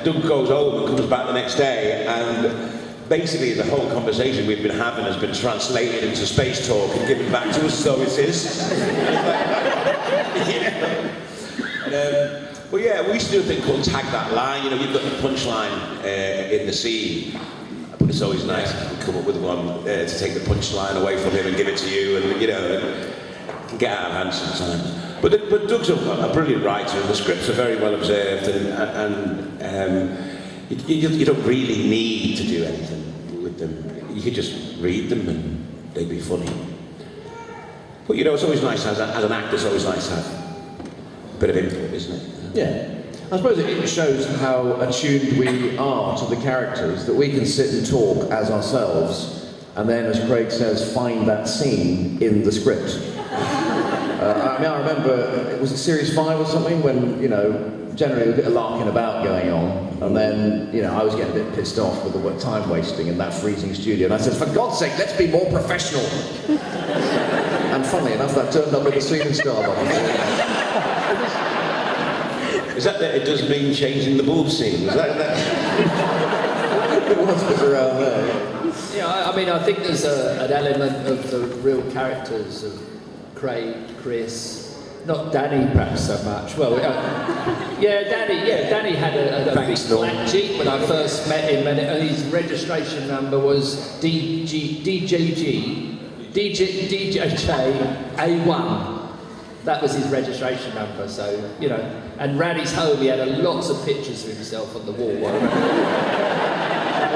Doug goes home and comes back the next day, and basically the whole conversation we've been having has been translated into space talk and given back to us, so it is. Well, yeah, we used to do a thing called Tag That Line. You know, you've got the punchline in the scene, but it's always nice if you can come up with one to take the punchline away from him and give it to you, and you know, it can get out of hand sometimes. But Doug's a brilliant writer, and the scripts are very well observed, and you don't really need to do anything with them. You could just read them and they'd be funny. But you know, it's always nice, as an actor, it's always nice to have a bit of input, isn't it? Yeah. I suppose it shows how attuned we are to the characters, that we can sit and talk as ourselves, and then, as Craig says, find that scene in the script. I remember, it was series 5 or something, when, you know, generally a bit of larking about going on, and then, you know, I was getting a bit pissed off with the time wasting in that freezing studio, and I said, for God's sake, let's be more professional. And funnily enough, that turned up with the scene and star box. Is that it does mean changing the boob scene? Is that? It was around there. Yeah, I mean, I think there's an element of the real characters of Craig, Chris, not Danny perhaps so much. Well, Danny had a big black Jeep when I first met him, and his registration number was DJJ A1. That was his registration number, so, you know. And round his home, he had lots of pictures of himself on the wall.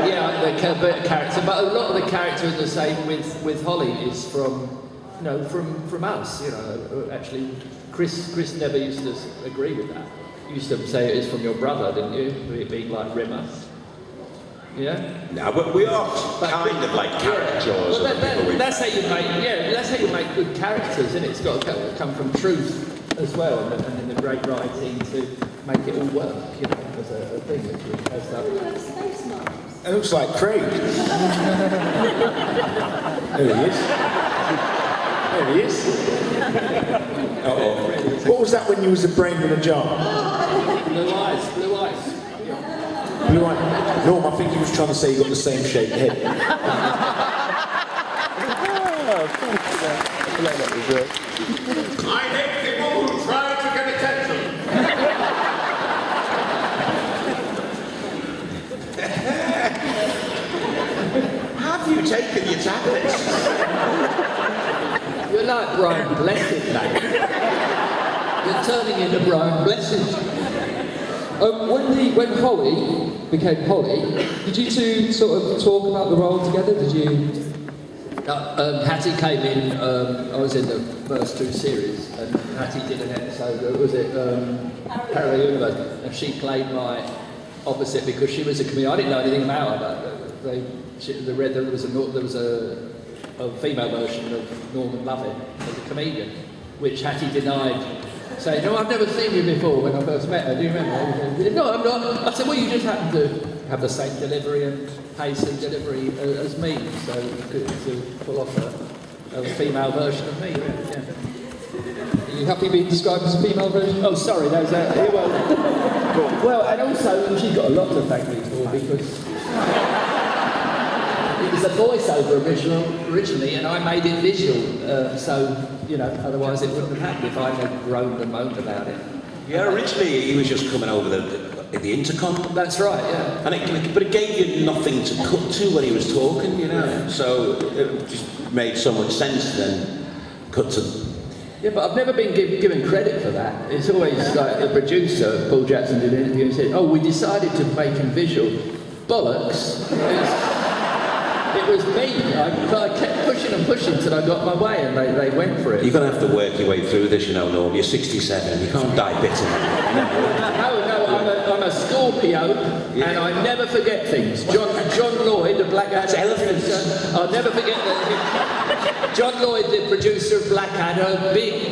Yeah, a bit of character, but a lot of the character is the same with Holly is from, you know, from us, you know. Actually, Chris never used to agree with that. You used to say it is from your brother, didn't you? It being like Rimmer. Yeah? No, but we are kind of like caricatures. Well, that's how you make good characters, isn't it? It's got to come from truth as well, and in the great writing to make it all work, you know, as a thing which has that. It looks like Craig. There he is. There he is. Uh-oh. What was that when you was a brain in a jar? Blue eyes. Blue eyes. Norm, I think he was trying to say you got the same shaped head. I hate people who try to get attention. Have you taken your tablets? You're like Brian Blessed, mate. You're turning into Brian Blessed. When Holly became Holly, did you two sort of talk about the role together? Did you? Hattie came in. I was in the first 2 series, and Hattie did an episode. Was it Parallel Universe? And she played my opposite because she was a comedian. I didn't know anything about her. But there was a female version of Norman Lovett as a comedian, which Hattie denied. Saying, no, I've never seen you before when I first met her, do you remember? No, I'm not. I said, well, you just happen to have the same delivery and pace and delivery as me, so you could pull off a female version of me, yeah. Are you happy being described as a female version? Oh, sorry, that was that. Well, and also, she's got a lot to thank me for, because it was a voiceover originally, and I made it visual, so, you know, otherwise it wouldn't have happened if I had groaned and moaned about it. Yeah, originally he was just coming over the intercom. That's right, yeah. And but it gave you nothing to cut to when he was talking, you know. Yeah. So it just made so much sense to then cut to. Yeah, but I've never been given credit for that. It's always like the producer, Paul Jackson, did an interview and said, "Oh, we decided to make him visual." Bollocks. It was me. I kept pushing and pushing until I got my way, and they went for it. You're going to have to work your way through this, you know, Norm. You're 67. You can't die bitter. No, I'm a Scorpio, and I never forget things. John Lloyd, the Blackadder. Elephants. I'll never forget that. John Lloyd, the producer of Blackadder, big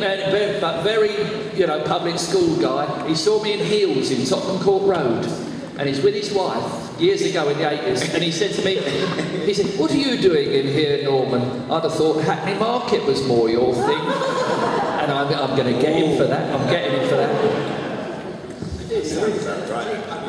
but very, you know, public school guy. He saw me in heels in Tottenham Court Road, and he's with his wife years ago in the 80s, and he said to me, he said, "What are you doing in here, Norman?" I'd have thought Hackney Market was more your thing, and I'm going to get him for that. I'm getting him for that. It sounds right.